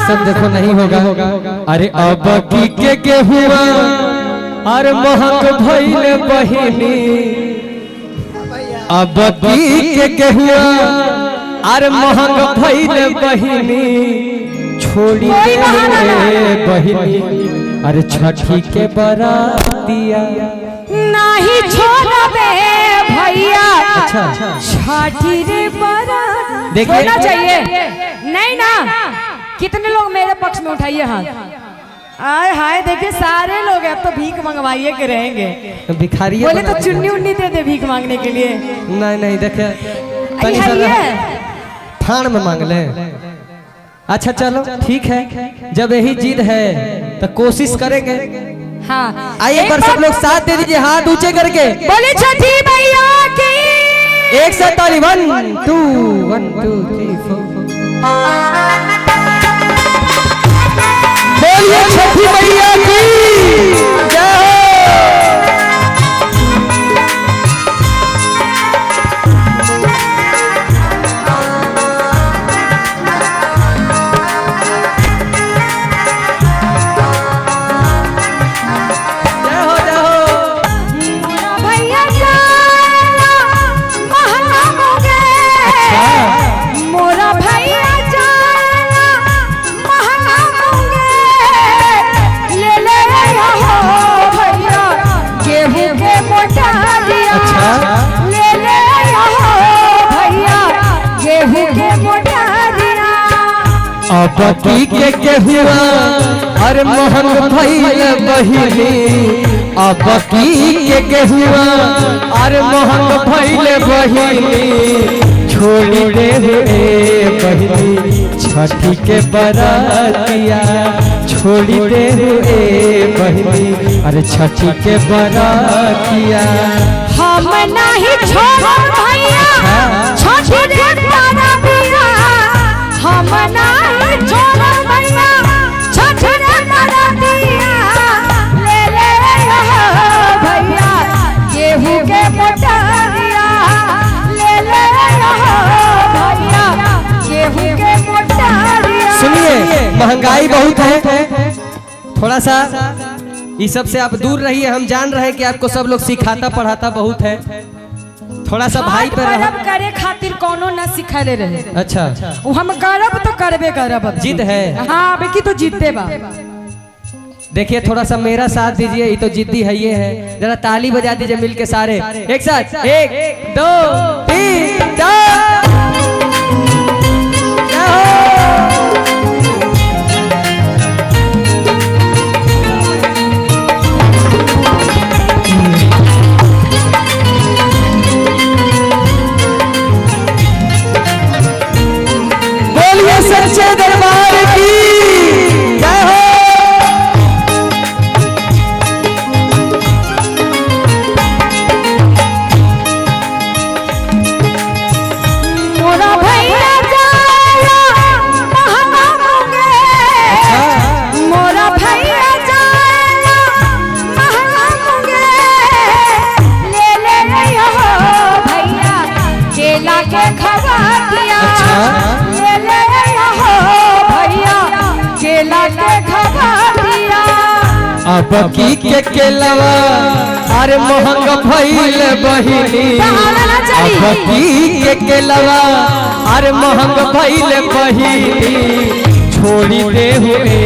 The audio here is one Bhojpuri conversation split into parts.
सब देखो नहीं होगा। अरे अब की के गेहुआ अरे महंग भइले बहिनी, अब की के गेहुआ अरे महंग भइले बहिनी, छोड़ी दे बहिनी अरे छठी के बरातिया नहीं छोड़बे भैया। अच्छा छठी रे बरात देखिए होना चाहिए नहीं ना। कितने लोग मेरे पक्ष में उठाइए हाथ। आए हाय देखिए सारे लोग अब तो भीख मंगवाइए के रहेंगे। भिखारी बोले तो चुन्नी उन्नी दे दे भीख मांगने के लिए। नहीं नहीं देखे थान में मांग ले। अच्छा चलो ठीक है, जब यही जिद है तो कोशिश करेंगे। हाँ आइए एक बार सब लोग साथ दे दीजिए, हाथ ऊंचे करके बोले छठी मैया की। एक साथ ताली 1 2 1 2 3 4 बोलिए छठी मैया की जय हो। अब की के गेहुआ अरे महंग भइले बहिनी, अब की के गेहुआ अरे महंग भइले बहिनी, छोड़ी दे बहिनी छठी के बरातिया, छोड़ी दे बहिनी अरे छठी के बरातिया। हम नहीं छोड़ भैया छठी रे बरातिया, हम नहीं छोड़ भैया छठी रे बरातिया। ले ले भैया गेहूं के मोटरिया, ले ले भैया गेहूं के मोटरिया। सुनिए महंगाई बहुत है, थोड़ा सा इस सब से आप दूर रहिए। हम जान रहे हैं कि आपको सब लोग सिखाता पढ़ाता बहुत है, थोड़ा सा भाई पर गरब करे खातिर कोनो ना सिखाले रहे। अच्छा वो हम गरब तो करबे गरब जिद है। हाँ बेकी तो जीतते बा। देखिए थोड़ा सा मेरा साथ दीजिए, ये तो जिद्दी है ये है। जरा ताली बजा दीजिए मिलके सारे एक साथ 1 2 3 4। सच्चे दरबार की जय हो। मोरा भैया जाया महंगा होंगे, मोरा भैया जाया महंगा होंगे। ले ले भैया केला के खवा दिया, ले ले केला के खवा दिया। अब की के केलवा अरे महंग भइले बहिनी, अब की के केलवा अरे महंग भइले बहिनी, छोड़ी दे हुए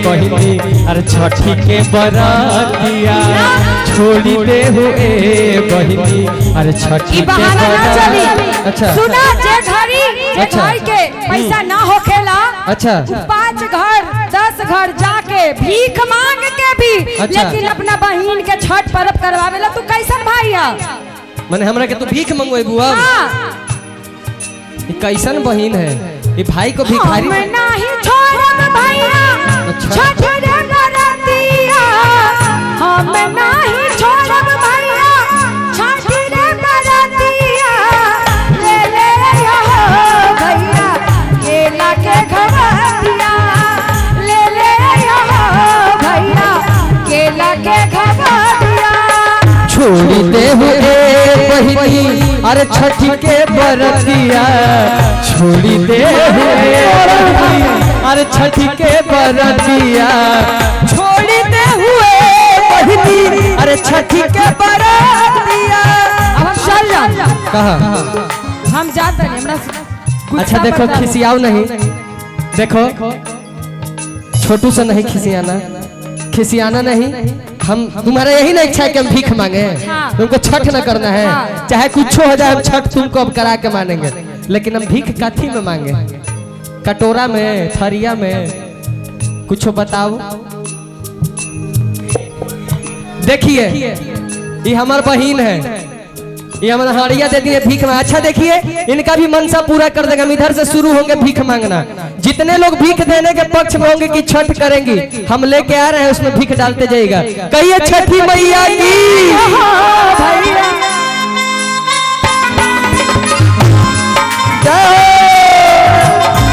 बहिनी अरे छठी के बरातिया, छोड़ी दे हुए बहिनी अरे छठी के बरातिया। अच्छा सुना जे घरी जे घर के पैसा ना होखेला, अच्छा 5 घर 10 घर जाके भीख मांग के भी लेकिन अपना बहन के छठ पर्व करवावेला। तू कैसन भैया माने हमरा के तू भीख मंगवे बुआ? ये कैसन बहन है ये भाई को भिखारी? हम नहीं छोड़ब भैया छठ रे बरातिया, हम नहीं छोड़ब भैया छठ रे बरातिया। ले ले भैया केला के खवा दिया, ले ले भैया केला के खवा दिया। छोड़ी दे हुए बहिनी अरे छठी के बरतिया, छोड़ी दे हुए अरे छठी के बरतिया छोड़ी दे हुए बहिनी अरे छठी के बरतिया। अब हम चल जा कहाँ हम जाते नहीं हमरा अच्छा देखो खिसियाओ नहीं, देखो छोटू से नहीं खिसियाना नहीं। हम तुम्हारा यही ना इच्छा है कि हम भीख मांगे, तुमको छठ न करना है, चाहे कुछ हो जाए हम छठ तुमको अब करा के मानेंगे, लेकिन हम भीख काथी में मांगे, कटोरा में थरिया में कुछ बताओ। देखिए ये हमार बहन है, ये हमारा हड़िया दे दिए भीख में। अच्छा देखिए इनका भी मनसा पूरा कर देगा। हम इधर से शुरू होंगे भीख मांगना, जितने लोग भीख देने के पक्ष में होंगे कि छठ करेंगी हम लेके आ रहे हैं उसमें भीख डालते जाइएगा। कहिए छठी मैया की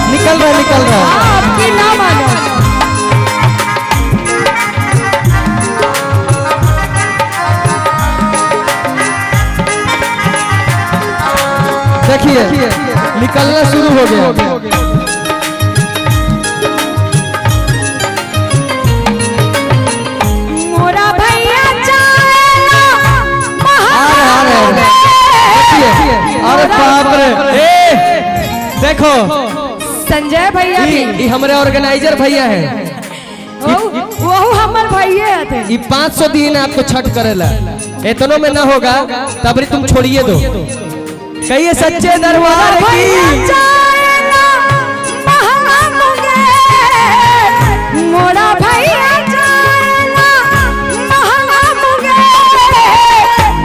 निकल रहा आपकी ना मानो। देखिए निकलना शुरू हो गया। मोरा भैया अरे बाप रे देखो संजय भैया ये हमारे ऑर्गेनाइजर भैया है, वो हमर भैया थे। ये 500 दिन आपको छठ करेला, इतनों में ना होगा तब तुम छोड़िए दो। कहिए सच्चे दरबार की मोरा भैया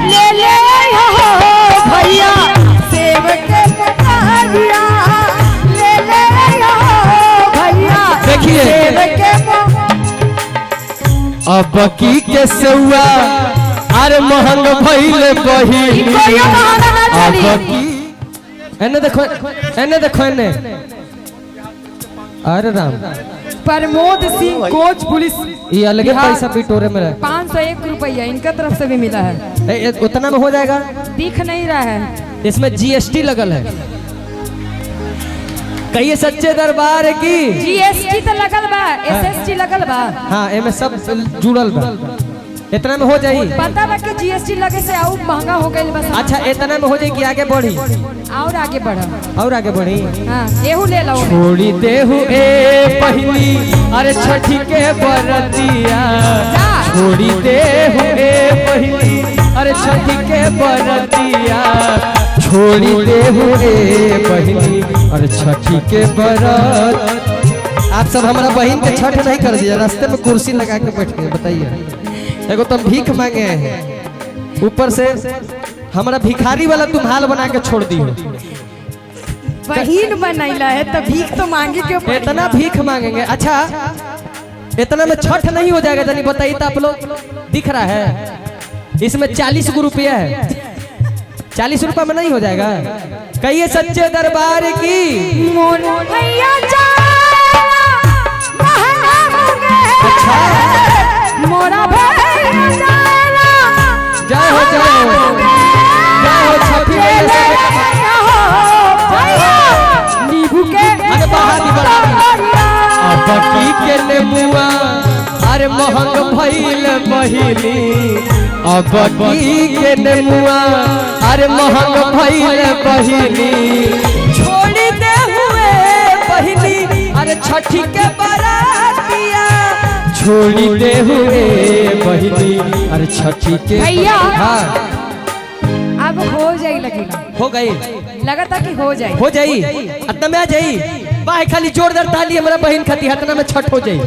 ले ले हो भैया सेव के पटारिया ले ले हो भैया देखिए सेव के अब की के सेवा अरे महंग भइल बहिनी एने देखो एने अरे राम प्रमोद सिंह कोच पुलिस ये अलग पैसा पिटोरे में 501 रुपया इनका तरफ से भी मिला है। उतना में हो जाएगा, दिख नहीं रहा है, इसमें जीएसटी लगल है। कहिए सच्चे दरबार की जीएसटी तो लगल बा, एसएसटी लगल बा। हाँ एमे सब जुड़ल बा, इतना में हो जाई। पता बा कि जीएसटी लगे से और महंगा हो गइल बस। अच्छा इतना में हो जाए कि आगे बढ़ी और आगे बढ़ा और आगे बढ़ी। हां एहू ले लो। छोड़ी देहु ए पहिली अरे छठी के बरतिया छोड़ी देहु ए पहिली अरे छठी के बरतिया छोड़ी देहु ए पहिली अरे छठी के बरत। आप सब हमारा बहन के छठ नहीं कर दिया, रास्ते में कुर्सी लगा के बैठ गए। बताइए देखो तुम भीख मांगे हैं, ऊपर से हमारा भिखारी वाला तुम हाल बना के छोड़ दी हो। बहन बनैला है तो भीख तो मांगे क्यों? इतना भीख मांगेंगे। अच्छा इतना में छठ नहीं हो जाएगा जानी बताइए तो आप लोग। दिख रहा है इसमें 40 रुपया है, 40 रुपया में नहीं हो जाएगा। कहिए सच्चे दरबार की मोरा जय हो छठी नींबू के बकी के नेमुआ अरे महंग भइल बहिनी बकी के नेमुआ अरे महंग भइल बहिनी छोड़ी दे हुए बहिनी अरे छठी के बरातिया छोड़ी दे हुए बहिनी अरे छठी के भैया। हाँ अब हो जाए लगेगा, हो गई लगता कि हो जाई अतना में आ जाई। वाह खाली जोरदार ताली हमारा बहन खाती हतना में छठ हो जाई।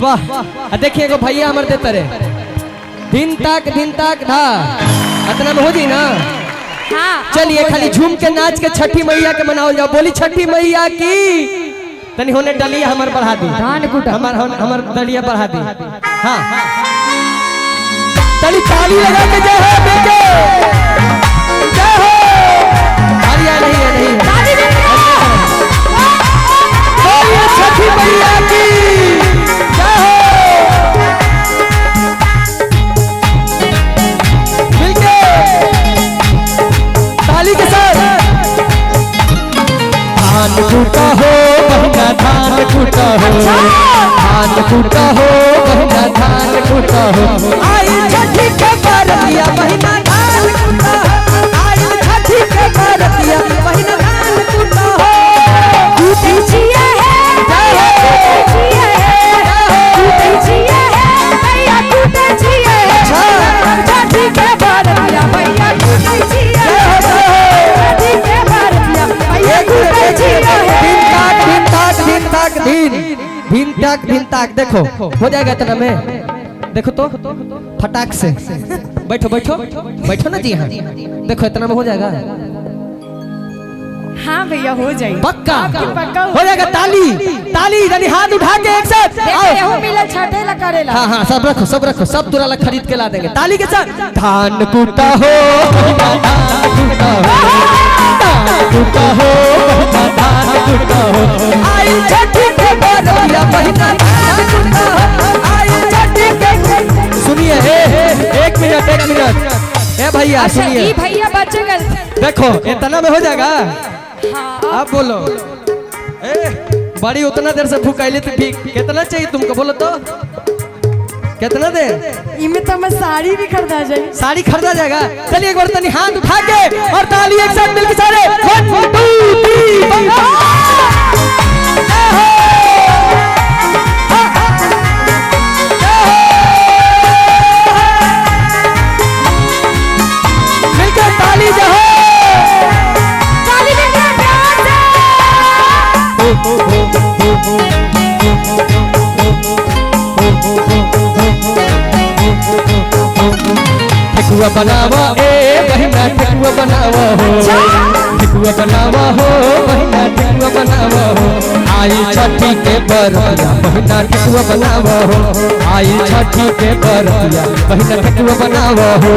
वाह देखिए एगो भैया हमारे देते रहे दिन तक धा अतना में हो जाई ना। हाँ चलिए खाली झूम के नाच के छठी मैया के मनाओ जाओ। बोली छठी मैया की तनी होने डलिया हमार बढ़ा दी, हमार डलिया बढ़ा दी। हाँ तनी ताली लगा के जय हो बेटे जय हो। तालियां नहीं है बोलिए छठी मैया की जय हो। मिलके ताली के साथ धान कूटा हो बहिना धान कूटा भिनक भिनताक देखो हो जाएगा इतना में। देखो तो फटाक से बैठो बैठो बैठो ना जी। हाँ देखो इतना में हो जाएगा। हाँ भैया हो जाएगी पक्का पक्का हो जाएगा। ताली ताली यानी हाथ उठा के एक साथ हो मिला छाटे ला करेला। हाँ हाँ सब रखो सब रखो सब तुरा खरीद के ला देंगे ताली के साथ। धान कूटा हो धान कूटा हो धान कूटा हो आई छठी के बरतिया महीना धान कूटा हो आई छठी के। सुनिए एक मिनट ए भैया सुनिए भैया बचेगा। देखो इतना में हो जाएगा। हाँ आप बोलो बड़ी उतना देर से भूखाइले तो ठीक कितना चाहिए तुमको बोलो तो कितना देर। इनमें तो मैं साड़ी भी खरीदा जाए। साड़ी खरीदा जाएगा। चलिए एक बार तनी हाथ उठा के और ताली एक साथ मिलके सारे 1 2 3 मिलकर ताली जो है ठेकुआ बनावा ए बहिना ठेकुआ बनावा हो ठेकुआ बनावा हो बहिना ठेकुआ बनावा हो आई छठी के बरतिया बहिना ठेकुआ बनावा हो आई छठी के बरतिया बहिना ठेकुआ बनावा हो।